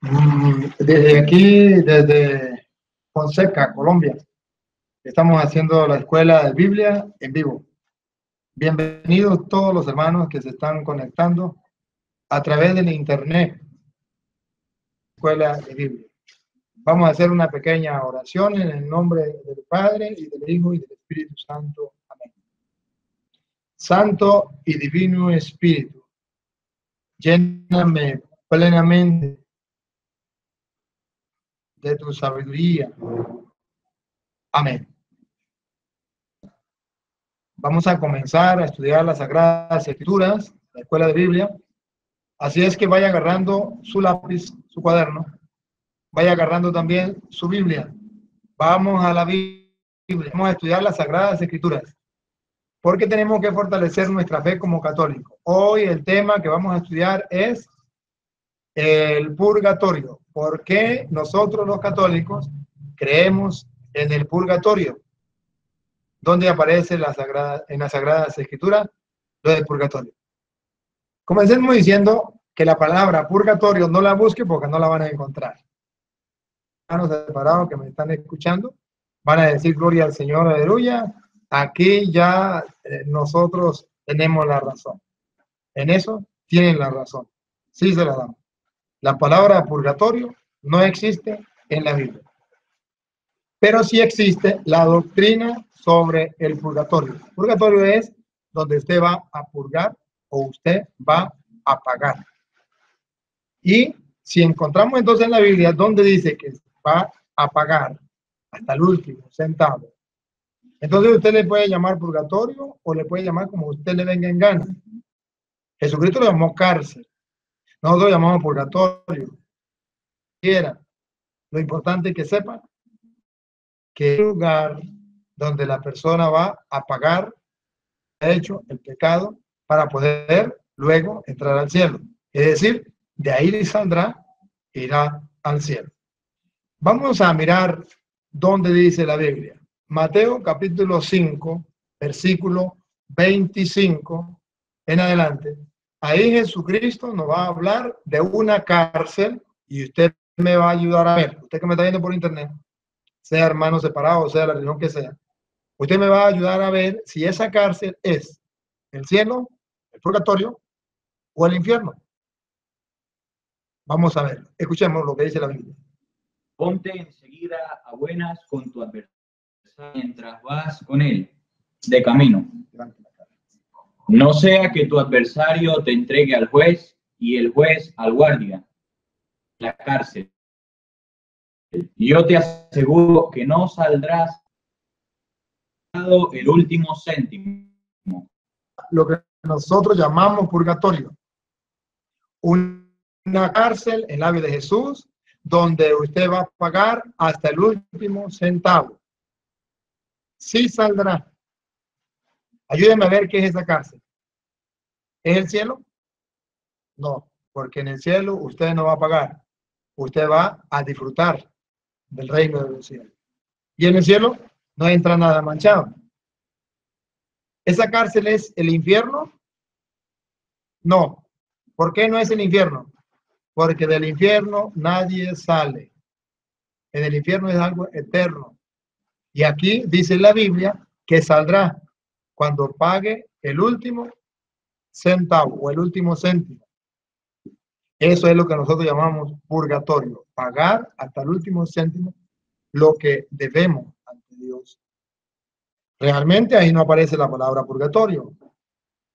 Desde aquí, desde Fonseca, Colombia, estamos haciendo la escuela de Biblia en vivo. Bienvenidos todos los hermanos que se están conectando a través del internet, escuela de Biblia. Vamos a hacer una pequeña oración en el nombre del Padre y del Hijo y del Espíritu Santo. Amén. Santo y divino Espíritu, lléname plenamente de tu sabiduría. Amén. Vamos a comenzar a estudiar las Sagradas Escrituras, la Escuela de Biblia. Así es que vaya agarrando su lápiz, su cuaderno, vaya agarrando también su Biblia. Vamos a la Biblia, vamos a estudiar las Sagradas Escrituras, porque tenemos que fortalecer nuestra fe como católicos. Hoy el tema que vamos a estudiar es el purgatorio. ¿Por qué nosotros los católicos creemos en el purgatorio? ¿Dónde aparece en las Sagradas Escrituras lo del purgatorio? Comencemos diciendo que la palabra purgatorio no la busque porque no la van a encontrar. Hermanos separados que me están escuchando van a decir gloria al Señor, aleluya. Aquí ya nosotros tenemos la razón. En eso tienen la razón. Sí se la damos. La palabra purgatorio no existe en la Biblia. Pero sí existe la doctrina sobre el purgatorio. Purgatorio es donde usted va a purgar o usted va a pagar. Y si encontramos entonces en la Biblia donde dice que va a pagar hasta el último centavo, entonces usted le puede llamar purgatorio o le puede llamar como usted le venga en gana. Jesucristo lo llamó cárcel. Nosotros lo llamamos purgatorio. Lo importante es que sepa que es el lugar donde la persona va a pagar hecho el pecado para poder luego entrar al cielo. Es decir, de ahí saldrá, irá al cielo. Vamos a mirar dónde dice la Biblia. Mateo capítulo 5, versículo 25 en adelante. Ahí Jesucristo nos va a hablar de una cárcel y usted me va a ayudar a ver. Usted que me está viendo por internet, sea hermano separado, sea la religión que sea, usted me va a ayudar a ver si esa cárcel es el cielo, el purgatorio o el infierno. Vamos a ver, escuchemos lo que dice la Biblia. Ponte enseguida a buenas con tu adversario mientras vas con él de camino. No sea que tu adversario te entregue al juez y el juez al guardia, la cárcel. Yo te aseguro que no saldrás el último céntimo. Lo que nosotros llamamos purgatorio. Una cárcel en la vida de Jesús donde usted va a pagar hasta el último centavo. Sí saldrá. Ayúdenme a ver qué es esa cárcel. ¿Es el cielo? No, porque en el cielo usted no va a pagar. Usted va a disfrutar del reino de los cielos. Y en el cielo no entra nada manchado. ¿Esa cárcel es el infierno? No. ¿Por qué no es el infierno? Porque del infierno nadie sale. En el infierno es algo eterno. Y aquí dice la Biblia que saldrá cuando pague el último centavo o el último céntimo. Eso es lo que nosotros llamamos purgatorio. Pagar hasta el último céntimo lo que debemos ante Dios. Realmente ahí no aparece la palabra purgatorio,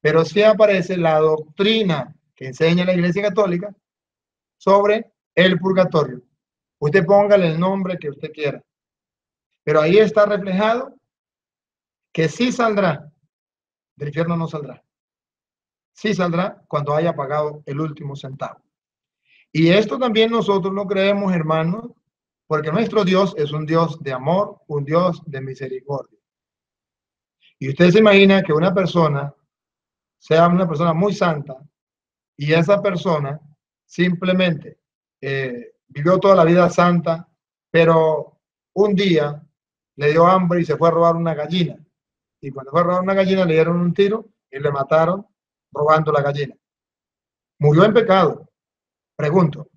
pero sí aparece la doctrina que enseña la Iglesia Católica sobre el purgatorio. Usted póngale el nombre que usted quiera, pero ahí está reflejado que sí saldrá, del infierno no saldrá. Sí saldrá cuando haya pagado el último centavo. Y esto también nosotros lo creemos, hermanos, porque nuestro Dios es un Dios de amor, un Dios de misericordia. Y usted se imagina que una persona sea una persona muy santa y esa persona simplemente vivió toda la vida santa, pero un día le dio hambre y se fue a robar una gallina. Y cuando fue a robar una gallina le dieron un tiro y le mataron robando la gallina. Murió en pecado. Pregunto,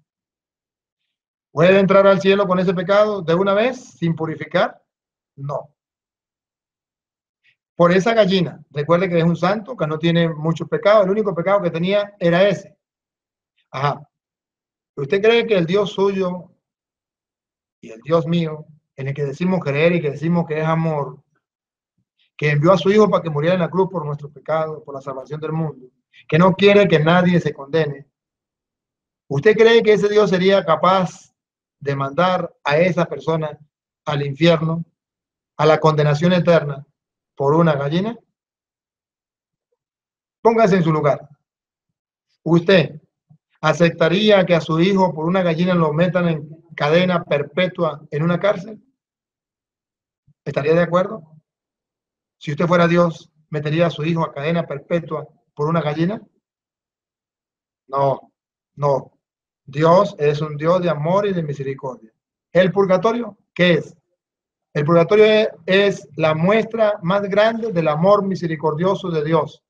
¿Puede entrar al cielo con ese pecado de una vez sin purificar? No. Por esa gallina, recuerde que es un santo, que no tiene muchos pecados, el único pecado que tenía era ese. Ajá. ¿Usted cree que el Dios suyo y el Dios mío, en el que decimos creer y que decimos que es amor, que envió a su Hijo para que muriera en la cruz por nuestros pecados, por la salvación del mundo, que no quiere que nadie se condene? ¿Usted cree que ese Dios sería capaz de mandar a esa persona al infierno, a la condenación eterna, por una gallina? Póngase en su lugar. ¿Usted aceptaría que a su hijo por una gallina lo metan en cadena perpetua en una cárcel? ¿Estaría de acuerdo? Si usted fuera Dios, ¿metería a su hijo a cadena perpetua por una gallina? No, no. Dios es un Dios de amor y de misericordia. ¿El purgatorio qué es? El purgatorio es la muestra más grande del amor misericordioso de Dios,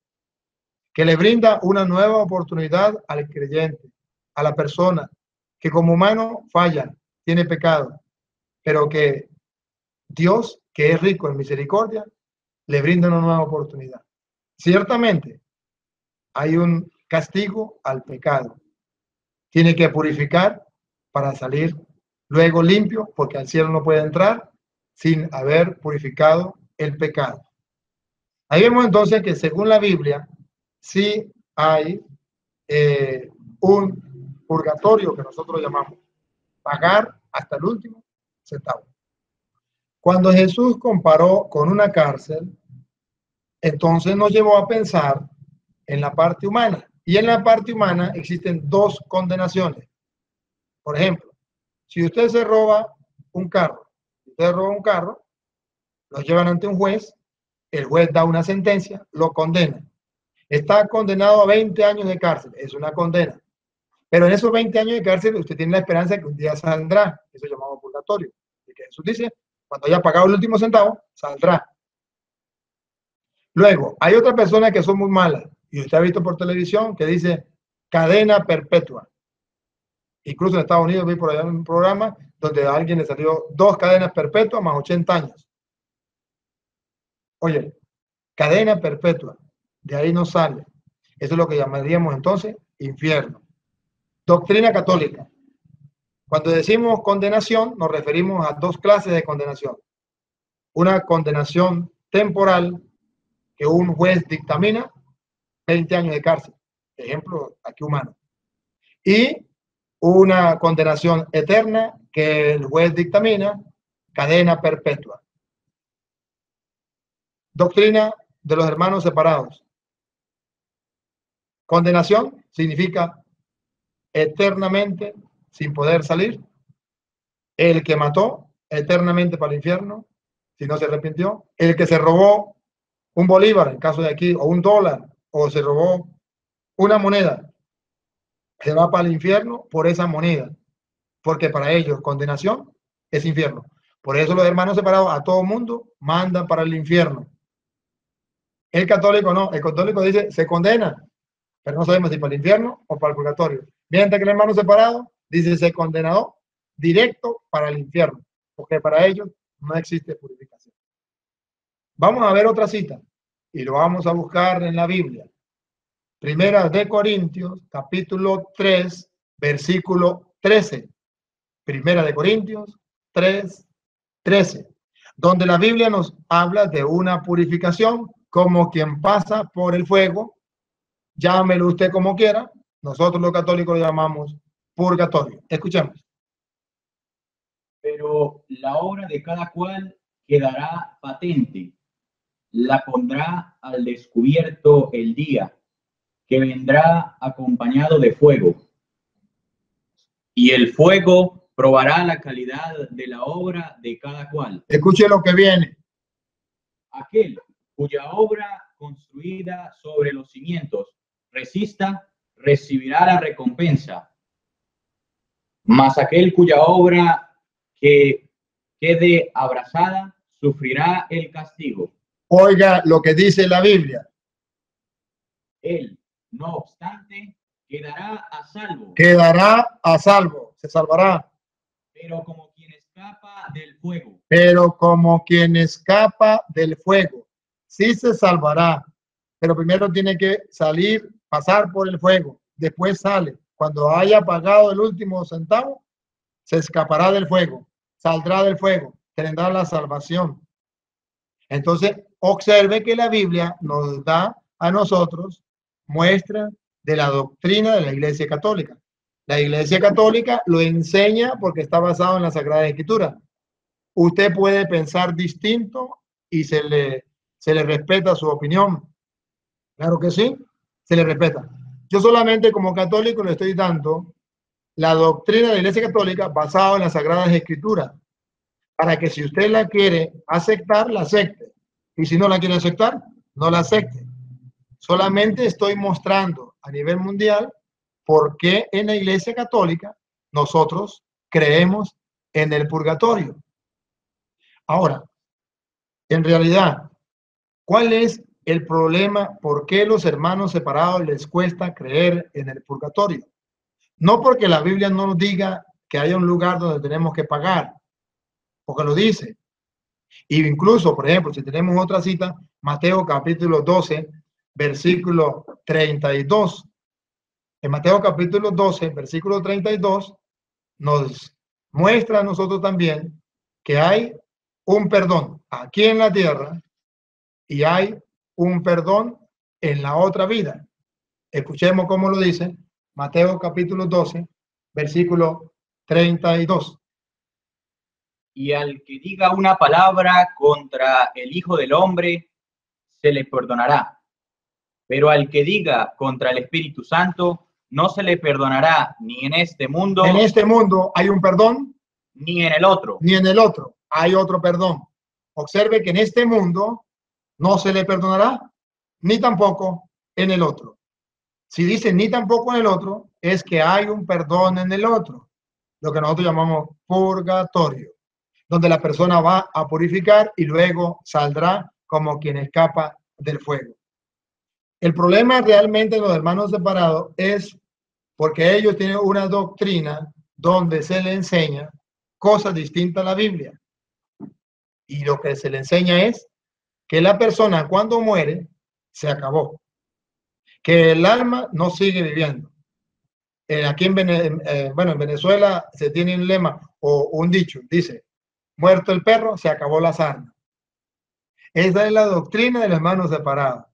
que le brinda una nueva oportunidad al creyente, a la persona que como humano falla, tiene pecado, pero que Dios, que es rico en misericordia, le brinda una nueva oportunidad. Ciertamente, hay un castigo al pecado. Tiene que purificar para salir luego limpio, porque al cielo no puede entrar sin haber purificado el pecado. Ahí vemos entonces que según la Biblia, sí hay un purgatorio que nosotros llamamos pagar hasta el último centavo. Cuando Jesús comparó con una cárcel, entonces nos llevó a pensar en la parte humana. Y en la parte humana existen dos condenaciones. Por ejemplo, si usted se roba un carro, lo llevan ante un juez, el juez da una sentencia, lo condena. Está condenado a 20 años de cárcel, es una condena. Pero en esos 20 años de cárcel usted tiene la esperanza de que un día saldrá, eso es llamado purgatorio. Y que Jesús dice, cuando haya pagado el último centavo, saldrá. Luego, hay otras personas que son muy malas, y usted ha visto por televisión que dice cadena perpetua. Incluso en Estados Unidos vi por allá un programa donde a alguien le salió 2 cadenas perpetuas más 80 años. Oye, cadena perpetua, de ahí no sale. Eso es lo que llamaríamos entonces infierno. Doctrina católica. Cuando decimos condenación, nos referimos a 2 clases de condenación. Una condenación temporal, que un juez dictamina, 20 años de cárcel, ejemplo aquí humano. Y una condenación eterna, que el juez dictamina, cadena perpetua. Doctrina de los hermanos separados. Condenación significa eternamente sin poder salir. El que mató, eternamente para el infierno, si no se arrepintió. El que se robó un bolívar, en caso de aquí, o un dólar, o se robó una moneda, se va para el infierno por esa moneda, porque para ellos condenación es infierno. Por eso los hermanos separados a todo mundo mandan para el infierno. El católico no, el católico dice se condena, pero no sabemos si para el infierno o para el purgatorio. Mientras que el hermano separado dice se condenó directo para el infierno, porque para ellos no existe purificación. Vamos a ver otra cita y lo vamos a buscar en la Biblia. Primera de Corintios, capítulo 3, versículo 13. Primera de Corintios 3, 13, donde la Biblia nos habla de una purificación como quien pasa por el fuego. Llámelo usted como quiera. Nosotros los católicos lo llamamos purgatorio. Escuchemos. Pero la obra de cada cual quedará patente, la pondrá al descubierto el día, que vendrá acompañado de fuego. Y el fuego probará la calidad de la obra de cada cual. Escuche lo que viene. Aquel cuya obra construida sobre los cimientos resista, recibirá la recompensa. Mas aquel cuya obra que quede abrasada sufrirá el castigo. Oiga lo que dice la Biblia. Él, no obstante, quedará a salvo. Quedará a salvo, se salvará. Pero como quien escapa del fuego. Pero como quien escapa del fuego, sí se salvará, pero primero tiene que salir, pasar por el fuego, después sale. Cuando haya pagado el último centavo, se escapará del fuego, saldrá del fuego, tendrá la salvación. Entonces, observe que la Biblia nos da a nosotros muestra de la doctrina de la Iglesia Católica. La Iglesia Católica lo enseña porque está basado en la Sagrada Escritura. Usted puede pensar distinto y se le respeta su opinión. Claro que sí, se le respeta. Yo solamente como católico le estoy dando la doctrina de la Iglesia Católica basada en las Sagradas Escrituras, para que si usted la quiere aceptar, la acepte. Y si no la quiere aceptar, no la acepte. Solamente estoy mostrando a nivel mundial por qué en la Iglesia Católica nosotros creemos en el purgatorio. Ahora, en realidad, ¿cuál es el problema? ¿Por qué los hermanos separados les cuesta creer en el purgatorio? No porque la Biblia no nos diga que haya un lugar donde tenemos que pagar, porque lo dice. Y incluso, por ejemplo, si tenemos otra cita, Mateo capítulo 12, versículo 32. En Mateo capítulo 12, versículo 32, nos muestra a nosotros también que hay un perdón aquí en la tierra y hay un perdón en la otra vida. Escuchemos cómo lo dice Mateo capítulo 12, versículo 32. Y al que diga una palabra contra el Hijo del Hombre, se le perdonará. Pero al que diga contra el Espíritu Santo, no se le perdonará ni en este mundo. En este mundo hay un perdón. Ni en el otro. Ni en el otro hay otro perdón. Observe que en este mundo no se le perdonará, ni tampoco en el otro. Si dice ni tampoco en el otro, es que hay un perdón en el otro, lo que nosotros llamamos purgatorio, donde la persona va a purificar y luego saldrá como quien escapa del fuego. El problema realmente de los hermanos separados es porque ellos tienen una doctrina donde se le enseña cosas distintas a la Biblia. Y lo que se le enseña es que la persona cuando muere se acabó, que el alma no sigue viviendo. Aquí en Venezuela se tiene un lema o un dicho, dice, muerto el perro, se acabó la sarna. Esa es la doctrina de los hermanos separados.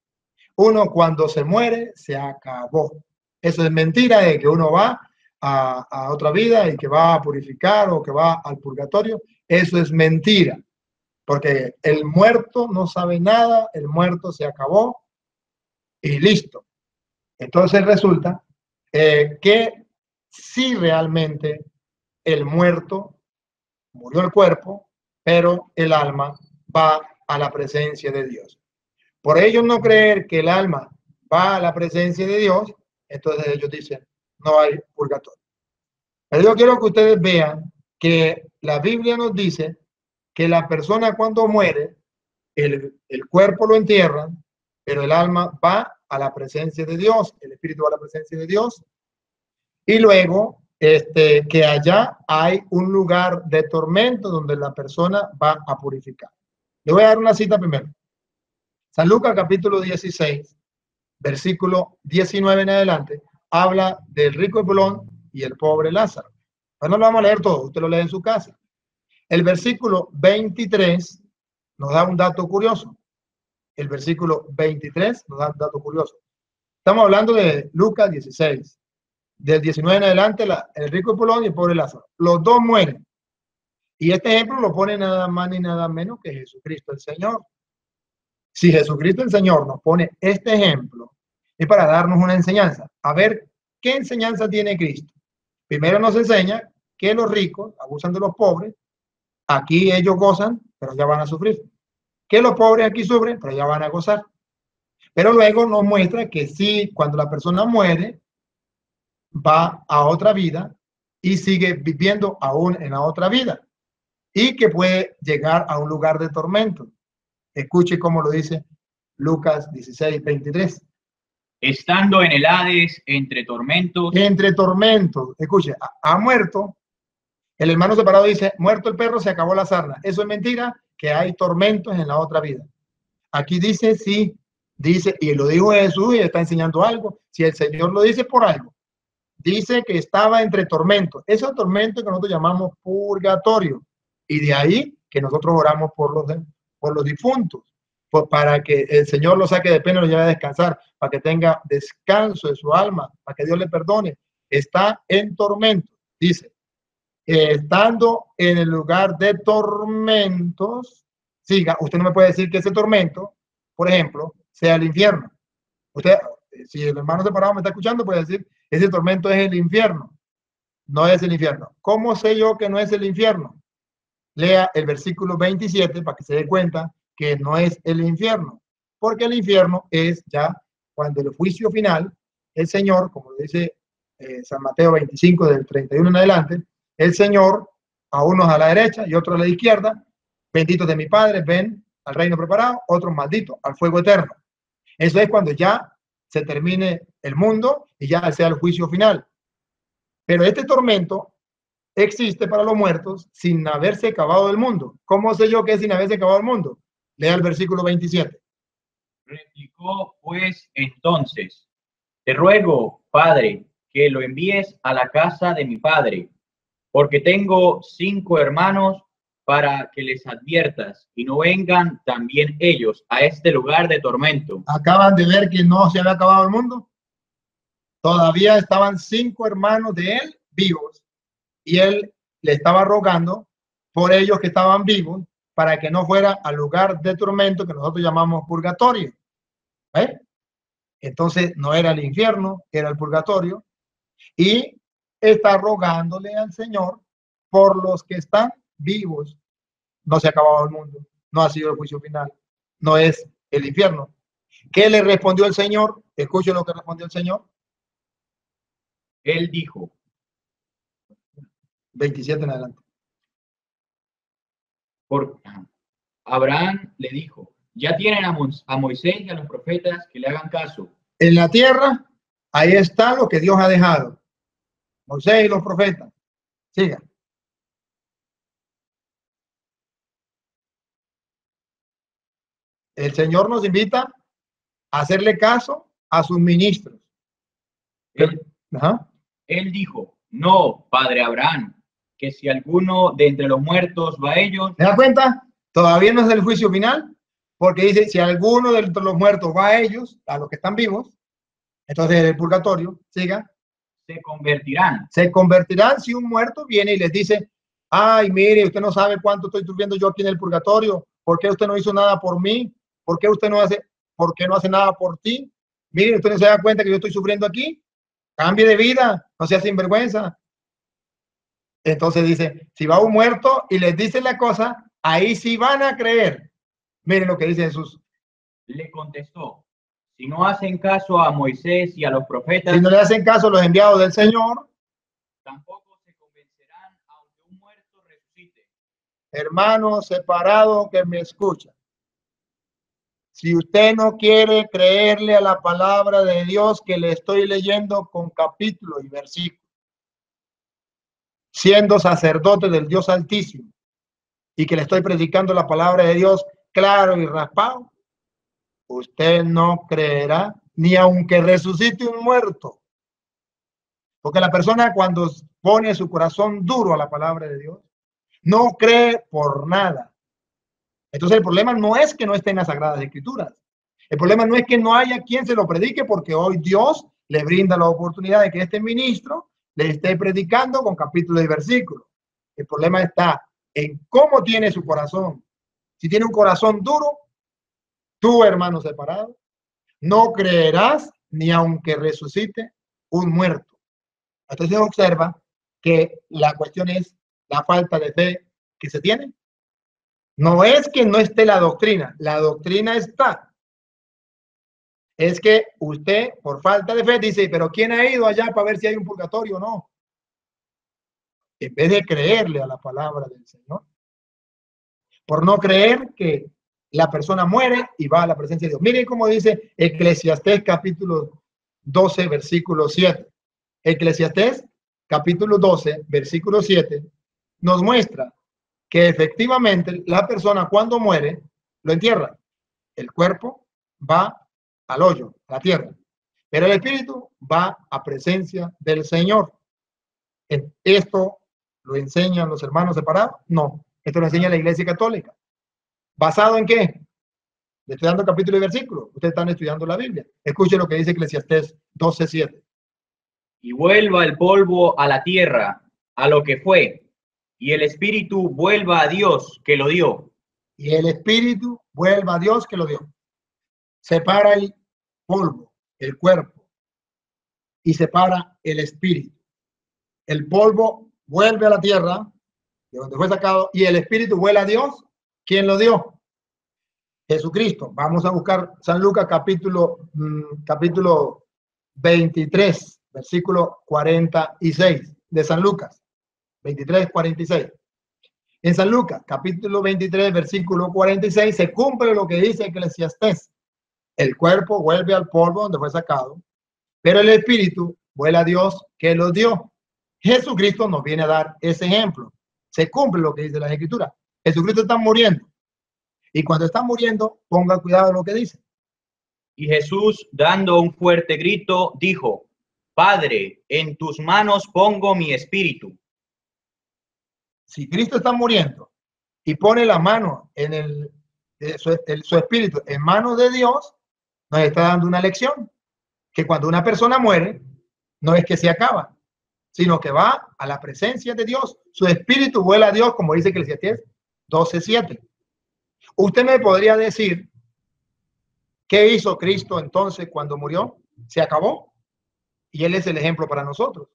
Uno cuando se muere, se acabó. Eso es mentira de que uno va a otra vida y que va a purificar o que va al purgatorio. Eso es mentira, porque el muerto no sabe nada, el muerto se acabó y listo. Entonces resulta que sí realmente el muerto murió el cuerpo, pero el alma va a la presencia de Dios. Por ellos no creer que el alma va a la presencia de Dios, entonces ellos dicen, no hay purgatorio. Pero yo quiero que ustedes vean que la Biblia nos dice que la persona cuando muere, el cuerpo lo entierran, pero el alma va a la presencia de Dios, el espíritu va a la presencia de Dios, y luego que allá hay un lugar de tormento donde la persona va a purificar. Le voy a dar una cita primero. San Lucas capítulo 16, versículo 19 en adelante, habla del rico Epulón y el pobre Lázaro. Pues no lo vamos a leer todo, usted lo lee en su casa. El versículo 23 nos da un dato curioso. El versículo 23 nos da un dato curioso. Estamos hablando de Lucas 16. Del 19 en adelante, el rico Epulón y el pobre Lázaro. Los dos mueren. Y este ejemplo lo pone nada más ni nada menos que Jesucristo el Señor. Si Jesucristo el Señor nos pone este ejemplo, es para darnos una enseñanza. A ver, ¿qué enseñanza tiene Cristo? Primero nos enseña que los ricos abusan de los pobres. Aquí ellos gozan, pero ya van a sufrir. Que los pobres aquí sufren, pero ya van a gozar. Pero luego nos muestra que sí, cuando la persona muere, va a otra vida y sigue viviendo aún en la otra vida. Y que puede llegar a un lugar de tormento. Escuche cómo lo dice Lucas 16, 23. Estando en el Hades entre tormentos. Entre tormentos. Escuche, ha muerto El hermano separado dice, muerto el perro, se acabó la sarna. Eso es mentira, que hay tormentos en la otra vida. Aquí dice, sí, dice, y lo dijo Jesús y está enseñando algo. Si el Señor lo dice por algo, dice que estaba entre tormentos. Esos tormentos que nosotros llamamos purgatorio. Y de ahí que nosotros oramos por los difuntos, para que el Señor lo saque de pena y lo lleve a descansar, para que tenga descanso de su alma, para que Dios le perdone. Está en tormento, dice. Estando en el lugar de tormentos, siga, usted no me puede decir que ese tormento, por ejemplo, sea el infierno. Usted, si el hermano separado me está escuchando, puede decir, ese tormento es el infierno. No es el infierno. ¿Cómo sé yo que no es el infierno? Lea el versículo 27 para que se dé cuenta que no es el infierno. Porque el infierno es ya cuando el juicio final, el Señor, como lo dice San Mateo 25 del 31 en adelante, el Señor, a unos a la derecha y otros a la izquierda, benditos de mi Padre, ven al reino preparado, otros malditos, al fuego eterno. Eso es cuando ya se termine el mundo y ya sea el juicio final. Pero este tormento existe para los muertos sin haberse acabado el mundo. ¿Cómo sé yo que es sin haberse acabado el mundo? Lea el versículo 27. Replicó pues entonces, te ruego, Padre, que lo envíes a la casa de mi padre, porque tengo 5 hermanos, para que les adviertas y no vengan también ellos a este lugar de tormento. ¿Acaban de ver que no se había acabado el mundo? Todavía estaban 5 hermanos de él vivos y él le estaba rogando por ellos que estaban vivos para que no fuera al lugar de tormento que nosotros llamamos purgatorio. Entonces no era el infierno, era el purgatorio, y está rogándole al Señor por los que están vivos. No se ha acabado el mundo, no ha sido el juicio final, no es el infierno. ¿Qué le respondió el Señor? Escuchen lo que respondió el Señor. Él dijo, 27 en adelante. Abraham le dijo, ya tienen a Moisés y a los profetas que le hagan caso. En la tierra, ahí está lo que Dios ha dejado. Moisés y los profetas. Siga. El Señor nos invita a hacerle caso a sus ministros. Él dijo, no, padre Abraham, que si alguno de entre los muertos va a ellos. ¿Me da cuenta? Todavía no es el juicio final, porque dice, si alguno de entre los muertos va a ellos, a los que están vivos, entonces el purgatorio, siga. Se convertirán. Se convertirán si un muerto viene y les dice, ay, mire, usted no sabe cuánto estoy sufriendo yo aquí en el purgatorio, ¿por qué usted no hizo nada por mí? ¿Por qué usted no hace nada por ti? Mire, usted no se da cuenta que yo estoy sufriendo aquí. Cambie de vida, no sea sinvergüenza. Entonces dice, si va un muerto y les dice la cosa, ahí sí van a creer. Miren lo que dice Jesús. Le contestó, si no hacen caso a Moisés y a los profetas, si no le hacen caso a los enviados del Señor, tampoco se convencerán aunque un muerto resucite. Hermano separado que me escucha, si usted no quiere creerle a la palabra de Dios que le estoy leyendo con capítulo y versículo, siendo sacerdote del Dios Altísimo y que le estoy predicando la palabra de Dios claro y raspado, usted no creerá ni aunque resucite un muerto. Porque la persona cuando pone su corazón duro a la palabra de Dios, no cree por nada. Entonces el problema no es que no esté en las Sagradas Escrituras. El problema no es que no haya quien se lo predique, porque hoy Dios le brinda la oportunidad de que este ministro le esté predicando con capítulo y versículo. El problema está en cómo tiene su corazón. Si tiene un corazón duro, tú, hermano separado, no creerás ni aunque resucite un muerto. Entonces observa que la cuestión es la falta de fe que se tiene. No es que no esté la doctrina está. Es que usted, por falta de fe, dice, pero ¿quién ha ido allá para ver si hay un purgatorio o no? En vez de creerle a la palabra del Señor. Por no creer que la persona muere y va a la presencia de Dios. Miren cómo dice Eclesiastés capítulo 12, versículo 7. Eclesiastés capítulo 12, versículo 7. nos muestra que efectivamente la persona cuando muere lo entierra. El cuerpo va al hoyo, a la tierra, pero el espíritu va a presencia del Señor. ¿Esto lo enseñan los hermanos separados? No, esto lo enseña la Iglesia Católica. ¿Basado en qué? Estudiando capítulo y versículo. Ustedes están estudiando la Biblia. Escuchen lo que dice Eclesiastés 12:7. Y vuelva el polvo a la tierra, a lo que fue, y el espíritu vuelva a Dios que lo dio. Y el espíritu vuelva a Dios que lo dio. Separa el polvo, el cuerpo, y separa el espíritu. El polvo vuelve a la tierra, de donde fue sacado, y el espíritu vuelve a Dios. ¿Quién lo dio? Jesucristo. Vamos a buscar San Lucas capítulo 23, versículo 46 de San Lucas. 23, 46. En San Lucas, capítulo 23, versículo 46, se cumple lo que dice Eclesiastés. El cuerpo vuelve al polvo donde fue sacado, pero el espíritu vuelve a Dios que lo dio. Jesucristo nos viene a dar ese ejemplo. Se cumple lo que dice la Escritura. Jesucristo está muriendo. Y cuando está muriendo, ponga cuidado en lo que dice. Y Jesús, dando un fuerte grito, dijo: Padre, en tus manos pongo mi espíritu. Si Cristo está muriendo y pone la mano en su espíritu en manos de Dios, nos está dando una lección. Que cuando una persona muere, no es que se acaba, sino que va a la presencia de Dios. Su espíritu vuela a Dios, como dice Eclesiastés 12:7. Usted me podría decir, ¿qué hizo Cristo entonces cuando murió? Se acabó. Y Él es el ejemplo para nosotros.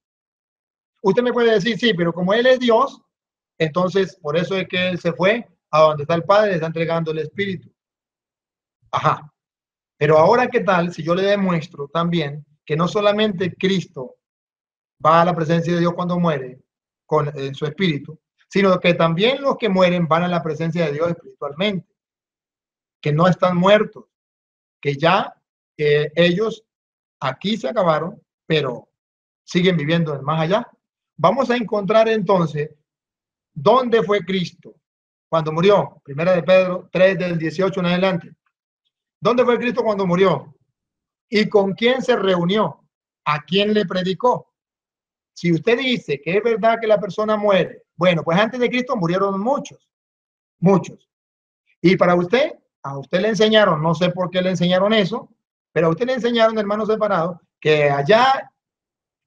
Usted me puede decir, sí, pero como Él es Dios, entonces por eso es que Él se fue a donde está el Padre, le está entregando el Espíritu. Ajá. Pero ahora, ¿qué tal si yo le demuestro también que no solamente Cristo va a la presencia de Dios cuando muere con su espíritu, sino que también los que mueren van a la presencia de Dios espiritualmente, que no están muertos, que ya ellos aquí se acabaron, pero siguen viviendo en más allá. Vamos a encontrar entonces dónde fue Cristo cuando murió. Primera de Pedro 3 del 18 en adelante. ¿Dónde fue Cristo cuando murió? ¿Y con quién se reunió? ¿A quién le predicó? Si usted dice que es verdad que la persona muere, bueno, pues antes de Cristo murieron muchos. Y para usted, a usted le enseñaron, no sé por qué le enseñaron eso, pero a usted le enseñaron, hermanos separados, que allá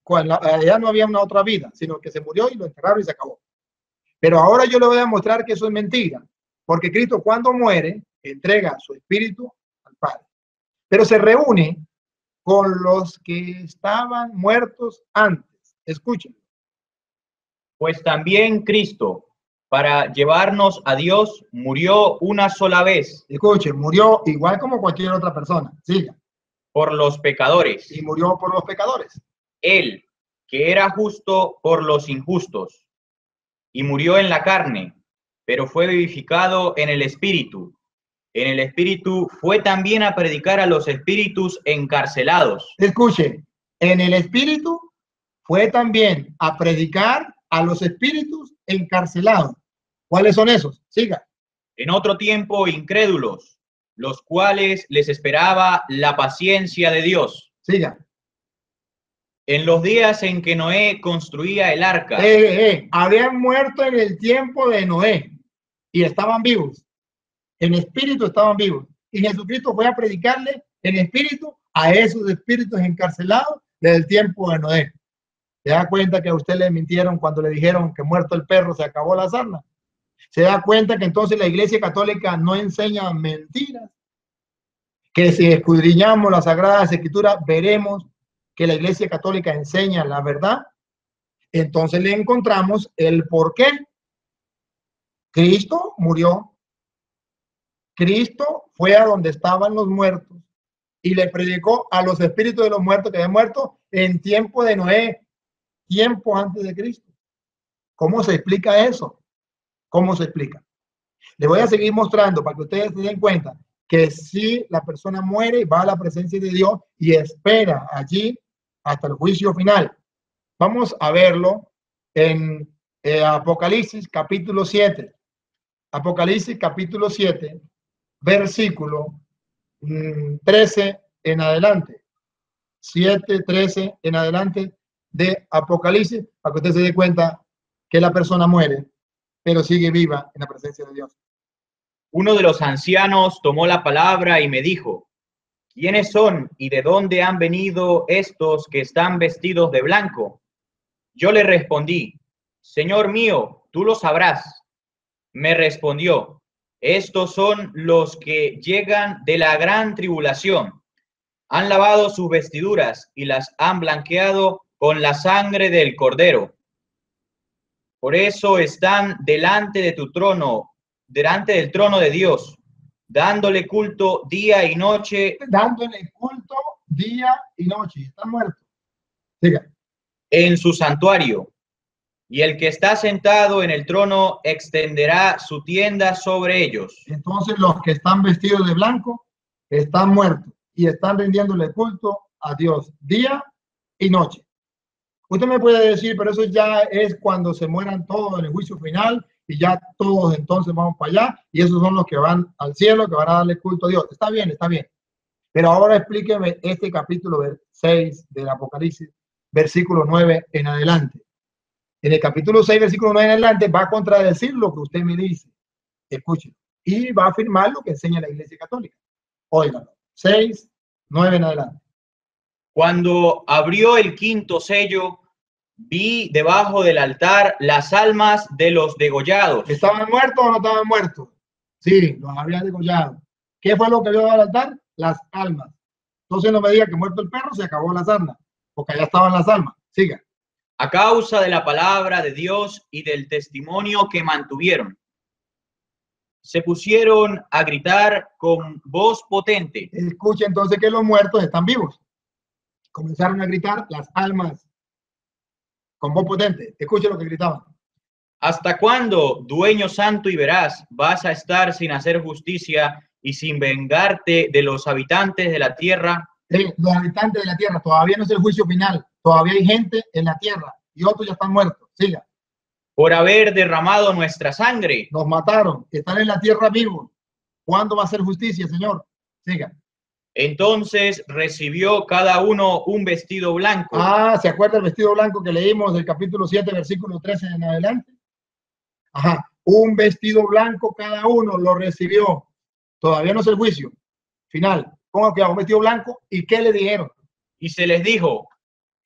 no había una otra vida, sino que se murió y lo enterraron y se acabó. Pero ahora yo le voy a mostrar que eso es mentira, porque Cristo cuando muere, entrega su espíritu al Padre. Pero se reúne con los que estaban muertos antes. Escuchen. Pues también Cristo, para llevarnos a Dios, murió una sola vez. Escuchen, murió igual como cualquier otra persona. Siga. Por los pecadores. Y murió por los pecadores. Él, que era justo por los injustos, y murió en la carne, pero fue vivificado en el espíritu. En el espíritu fue también a predicar a los espíritus encarcelados. Escuche, en el espíritu fue también a predicar a los espíritus encarcelados. ¿Cuáles son esos? Siga. En otro tiempo incrédulos, los cuales les esperaba la paciencia de Dios. Siga. En los días en que Noé construía el arca. Habían muerto en el tiempo de Noé y estaban vivos. En espíritu estaban vivos. Y Jesucristo fue a predicarle en espíritu a esos espíritus encarcelados desde el tiempo de Noé. ¿Se da cuenta que a usted le mintieron cuando le dijeron que muerto el perro se acabó la sarna? ¿Se da cuenta que entonces la Iglesia Católica no enseña mentiras? Que si escudriñamos las Sagradas Escrituras, veremos que la Iglesia Católica enseña la verdad. Entonces le encontramos el por qué. Cristo murió. Cristo fue a donde estaban los muertos y le predicó a los espíritus de los muertos que habían muerto en tiempo de Noé, tiempo antes de Cristo. ¿Cómo se explica eso? ¿Cómo se explica? Le voy a seguir mostrando para que ustedes se den cuenta que si la persona muere, va a la presencia de Dios y espera allí hasta el juicio final. Vamos a verlo en Apocalipsis capítulo 7. Apocalipsis capítulo 7, versículo 13 en adelante. 7, 13 en adelante de Apocalipsis, para que usted se dé cuenta que la persona muere, pero sigue viva en la presencia de Dios. Uno de los ancianos tomó la palabra y me dijo, ¿quiénes son y de dónde han venido estos que están vestidos de blanco? Yo le respondí, Señor mío, tú lo sabrás. Me respondió, estos son los que llegan de la gran tribulación. Han lavado sus vestiduras y las han blanqueado con la sangre del Cordero. Por eso están delante de tu trono, delante del trono de Dios, dándole culto día y noche. Dándole culto día y noche. Están muertos. Siga. En su santuario. Y el que está sentado en el trono extenderá su tienda sobre ellos. Entonces los que están vestidos de blanco están muertos y están rindiéndole culto a Dios día y noche. Usted me puede decir, pero eso ya es cuando se mueran todos en el juicio final y ya todos entonces vamos para allá y esos son los que van al cielo, que van a darle culto a Dios. Está bien, está bien. Pero ahora explíqueme este capítulo 6 del Apocalipsis, versículo 9 en adelante. En el capítulo 6, versículo 9 en adelante, va a contradecir lo que usted me dice. Escuchen. Y va a afirmar lo que enseña la Iglesia Católica. Óiganlo. 6, 9 en adelante. Cuando abrió el quinto sello, vi debajo del altar las almas de los degollados. ¿Estaban muertos o no estaban muertos? Sí, los había degollado. ¿Qué fue lo que vio al altar? Las almas. Entonces no me diga que muerto el perro se acabó las almas, porque allá estaban las almas. Siga. A causa de la palabra de Dios y del testimonio que mantuvieron, se pusieron a gritar con voz potente. Escuche entonces que los muertos están vivos. Comenzaron a gritar las almas con voz potente. Escuche lo que gritaban. ¿Hasta cuándo, dueño santo y veraz, vas a estar sin hacer justicia y sin vengarte de los habitantes de la tierra? Los habitantes de la tierra, todavía no es el juicio final. Todavía hay gente en la tierra y otros ya están muertos. Siga. Por haber derramado nuestra sangre. Nos mataron, están en la tierra vivos. ¿Cuándo va a ser justicia, Señor? Siga. Entonces recibió cada uno un vestido blanco. Ah, ¿se acuerda el vestido blanco que leímos del capítulo 7, versículo 13 en adelante? Ajá, un vestido blanco cada uno lo recibió. Todavía no es el juicio final. Pongan cuidado, un vestido blanco. ¿Y qué le dijeron? Y se les dijo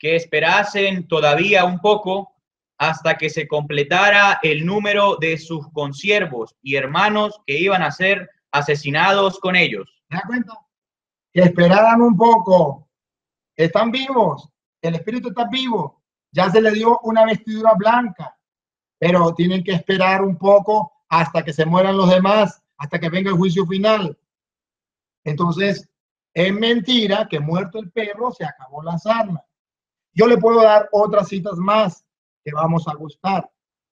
que esperasen todavía un poco hasta que se completara el número de sus consiervos y hermanos que iban a ser asesinados con ellos. ¿Se da cuenta? Que esperaran un poco. Están vivos. El espíritu está vivo. Ya se le dio una vestidura blanca. Pero tienen que esperar un poco hasta que se mueran los demás, hasta que venga el juicio final. Entonces, es mentira que muerto el perro se acabó las armas. Yo le puedo dar otras citas más que vamos a gustar.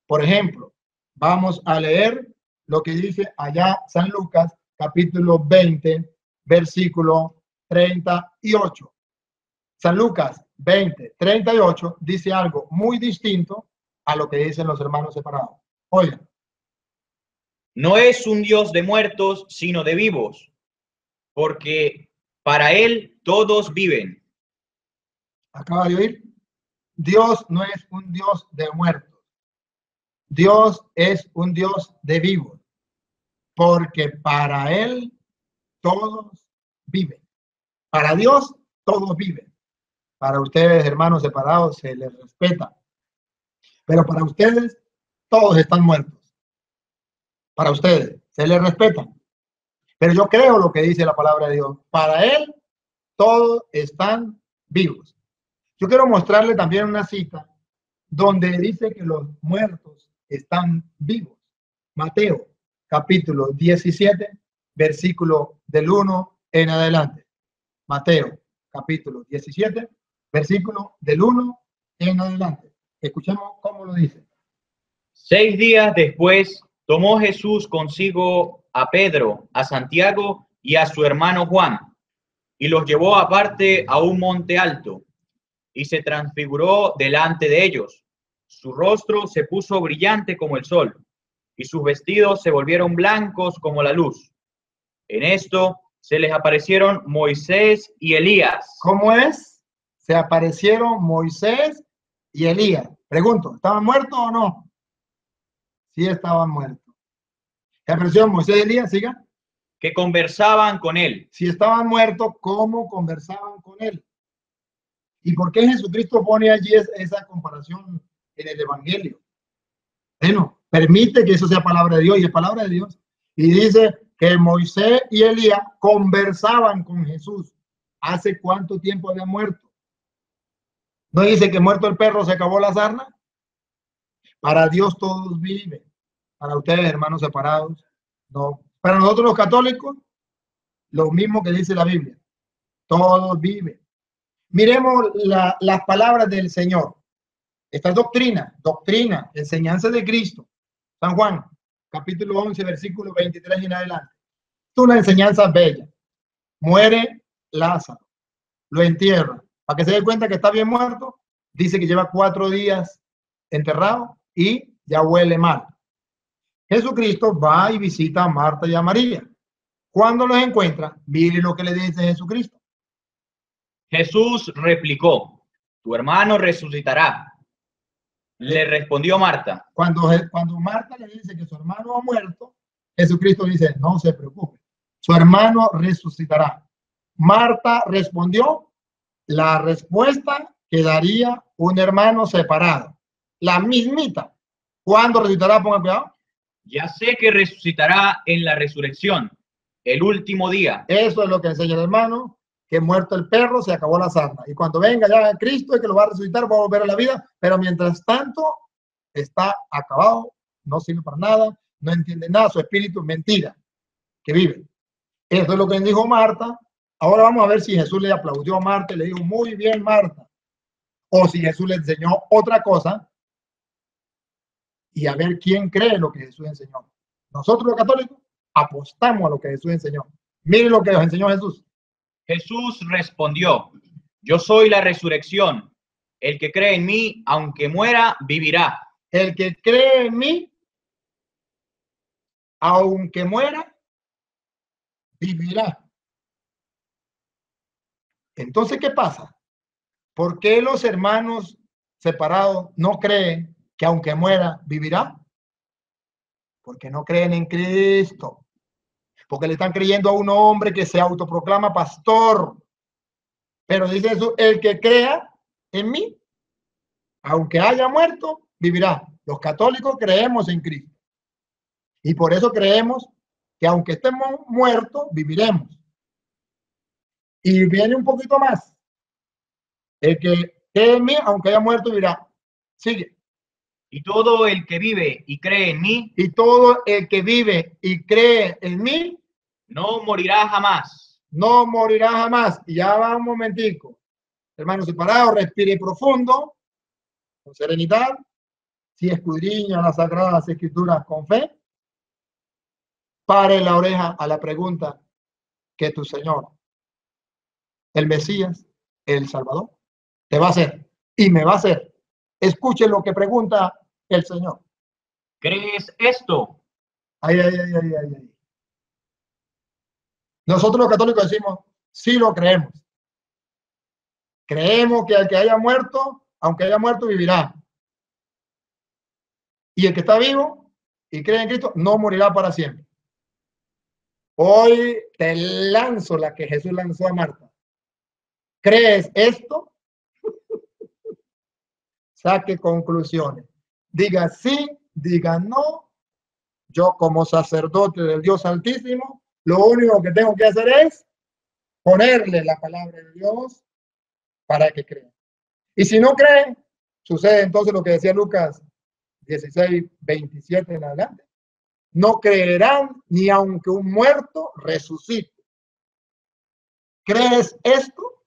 Por ejemplo, vamos a leer lo que dice allá San Lucas, capítulo 20, versículo 38. San Lucas 20, 38 dice algo muy distinto a lo que dicen los hermanos separados. Oigan. No es un Dios de muertos, sino de vivos, porque para él todos viven. Acaba de oír. Dios no es un Dios de muertos. Dios es un Dios de vivos, porque para él todos viven. Para Dios todos viven. Para ustedes, hermanos separados, se les respeta. Pero para ustedes, todos están muertos. Para ustedes, se les respeta. Pero yo creo lo que dice la palabra de Dios. Para él, todos están vivos. Yo quiero mostrarle también una cita donde dice que los muertos están vivos. Mateo, capítulo 17, versículo del 1 en adelante. Mateo, capítulo 17, versículo del 1 en adelante. Escuchemos cómo lo dice. 6 días después, tomó Jesús consigo a Pedro, a Santiago y a su hermano Juan, y los llevó aparte a un monte alto, y se transfiguró delante de ellos. Su rostro se puso brillante como el sol, y sus vestidos se volvieron blancos como la luz. En esto se les aparecieron Moisés y Elías. ¿Cómo es? Se aparecieron Moisés y Elías. Pregunto, ¿estaban muertos o no? Sí, estaban muertos. Se aparecieron Moisés y Elías, siga. Que conversaban con él. Si estaban muertos, ¿cómo conversaban con él? ¿Y por qué Jesucristo pone allí esa comparación en el Evangelio? Bueno, permite que eso sea palabra de Dios y es palabra de Dios. Y dice que Moisés y Elías conversaban con Jesús. ¿Hace cuánto tiempo había muerto? ¿No dice que muerto el perro se acabó la sarna? Para Dios todos viven. Para ustedes, hermanos separados, no. Para nosotros los católicos, lo mismo que dice la Biblia. Todos viven. Miremos las palabras del Señor. Esta doctrina, enseñanza de Cristo. San Juan, capítulo 11, versículo 23 en adelante. Es una enseñanza bella. Muere Lázaro. Lo entierra. Para que se dé cuenta que está bien muerto, dice que lleva 4 días enterrado y ya huele mal. Jesucristo va y visita a Marta y a María. Cuando los encuentra, mire lo que le dice Jesucristo. Jesús replicó, tu hermano resucitará. Le respondió Marta. Cuando Marta le dice que su hermano ha muerto, Jesucristo dice, no se preocupe, su hermano resucitará. Marta respondió la respuesta que daría un hermano separado. La mismita. ¿Cuándo resucitará? Pongan cuidado. Ya sé que resucitará en la resurrección, el último día. Eso es lo que enseña el hermano, que muerto el perro se acabó la sarna. Y cuando venga ya Cristo y que lo va a resucitar, va a volver a la vida. Pero mientras tanto, está acabado, no sirve para nada, no entiende nada, su espíritu es mentira, que vive. Eso es lo que dijo Marta. Ahora vamos a ver si Jesús le aplaudió a Marta y le dijo, muy bien, Marta. O si Jesús le enseñó otra cosa. Y a ver quién cree lo que Jesús enseñó. Nosotros los católicos apostamos a lo que Jesús enseñó. Miren lo que nos enseñó Jesús. Jesús respondió, yo soy la resurrección. El que cree en mí, aunque muera, vivirá. El que cree en mí, aunque muera, vivirá. Entonces, ¿qué pasa? ¿Por qué los hermanos separados no creen que aunque muera, vivirá? Porque no creen en Cristo. Porque le están creyendo a un hombre que se autoproclama pastor. Pero dice eso, el que crea en mí, aunque haya muerto, vivirá. Los católicos creemos en Cristo. Y por eso creemos que aunque estemos muertos, viviremos. Y viene un poquito más. El que cree en mí, aunque haya muerto, vivirá. Sigue. Y todo el que vive y cree en mí, y todo el que vive y cree en mí, no morirá jamás. No morirá jamás. Y ya va un momentico. Hermanos separados, respire profundo, con serenidad. Si escudriña las sagradas escrituras con fe, pare la oreja a la pregunta que tu Señor, el Mesías, el Salvador, te va a hacer y me va a hacer. Escuche lo que pregunta el Señor. ¿Crees esto? Ay. Nosotros los católicos decimos, sí lo creemos. Creemos que el que haya muerto, aunque haya muerto, vivirá. Y el que está vivo y cree en Cristo, no morirá para siempre. Hoy te lanzo la que Jesús lanzó a Marta. ¿Crees esto? Saque conclusiones. Diga sí, diga no. Yo como sacerdote del Dios Altísimo, lo único que tengo que hacer es ponerle la palabra de Dios para que crea. Y si no cree, sucede entonces lo que decía Lucas 16, 27 en adelante. No creerán ni aunque un muerto resucite. ¿Crees esto?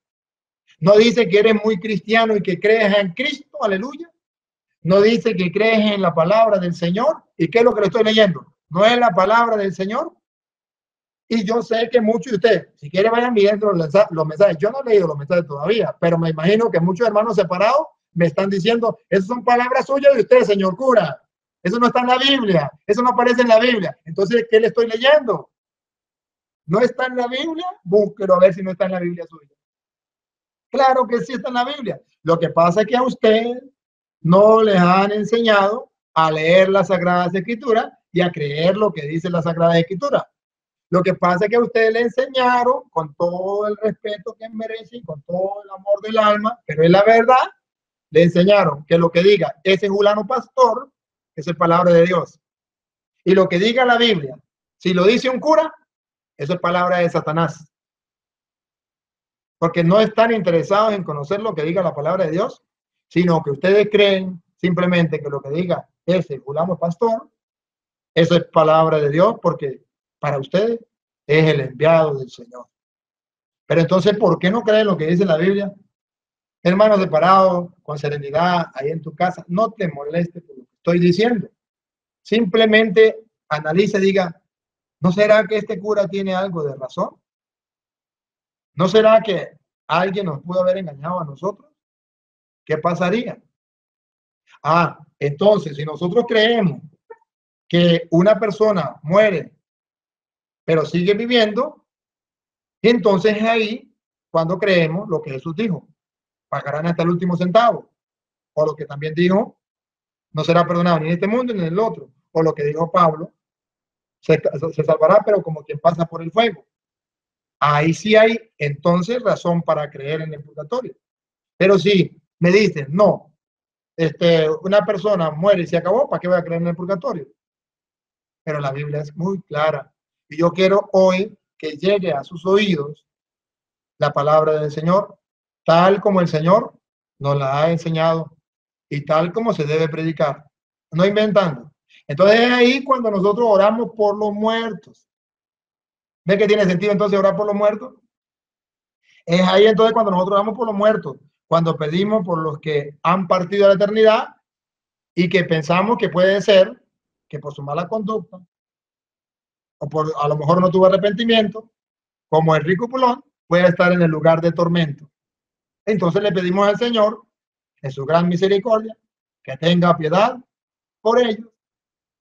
No dice que eres muy cristiano y que crees en Cristo, aleluya. No dice que crees en la palabra del Señor. ¿Y qué es lo que le estoy leyendo? ¿No es la palabra del Señor? Y yo sé que muchos de ustedes, si quieren vayan viendo los mensajes. Yo no he leído los mensajes todavía, pero me imagino que muchos hermanos separados me están diciendo, esas son palabras suyas de usted, señor cura. Eso no está en la Biblia, eso no aparece en la Biblia. Entonces, ¿qué le estoy leyendo? ¿No está en la Biblia? Búsquelo a ver si no está en la Biblia suya. Claro que sí está en la Biblia. Lo que pasa es que a usted no les han enseñado a leer las Sagradas Escrituras y a creer lo que dice la Sagrada Escritura. Lo que pasa es que a ustedes le enseñaron con todo el respeto que merecen, con todo el amor del alma, pero es la verdad, le enseñaron que lo que diga ese fulano pastor, esa es palabra de Dios. Y lo que diga la Biblia, si lo dice un cura, eso es palabra de Satanás. Porque no están interesados en conocer lo que diga la palabra de Dios, sino que ustedes creen simplemente que lo que diga ese fulano pastor, eso es palabra de Dios, porque para ustedes es el enviado del Señor. Pero entonces, ¿por qué no creen lo que dice la Biblia? Hermano separado, con serenidad, ahí en tu casa, no te molestes por lo que estoy diciendo. Simplemente analice, diga, ¿no será que este cura tiene algo de razón? ¿No será que alguien nos pudo haber engañado a nosotros? ¿Qué pasaría? Entonces, si nosotros creemos que una persona muere, pero sigue viviendo, entonces es ahí cuando creemos lo que Jesús dijo, pagarán hasta el último centavo, o lo que también dijo, no será perdonado ni en este mundo ni en el otro, o lo que dijo Pablo, se salvará, pero como quien pasa por el fuego. Ahí sí hay entonces razón para creer en el purgatorio. Pero si me dicen, no, una persona muere y se acabó, ¿para qué voy a creer en el purgatorio? Pero la Biblia es muy clara. Y yo quiero hoy que llegue a sus oídos la palabra del Señor, tal como el Señor nos la ha enseñado y tal como se debe predicar, no inventando. Entonces es ahí cuando nosotros oramos por los muertos. ¿Ve que tiene sentido entonces orar por los muertos? Es ahí entonces cuando nosotros oramos por los muertos, cuando pedimos por los que han partido a la eternidad y que pensamos que puede ser que por su mala conducta o por a lo mejor no tuvo arrepentimiento, como el rico Pulón, puede estar en el lugar de tormento. Entonces le pedimos al Señor, en su gran misericordia, que tenga piedad por ellos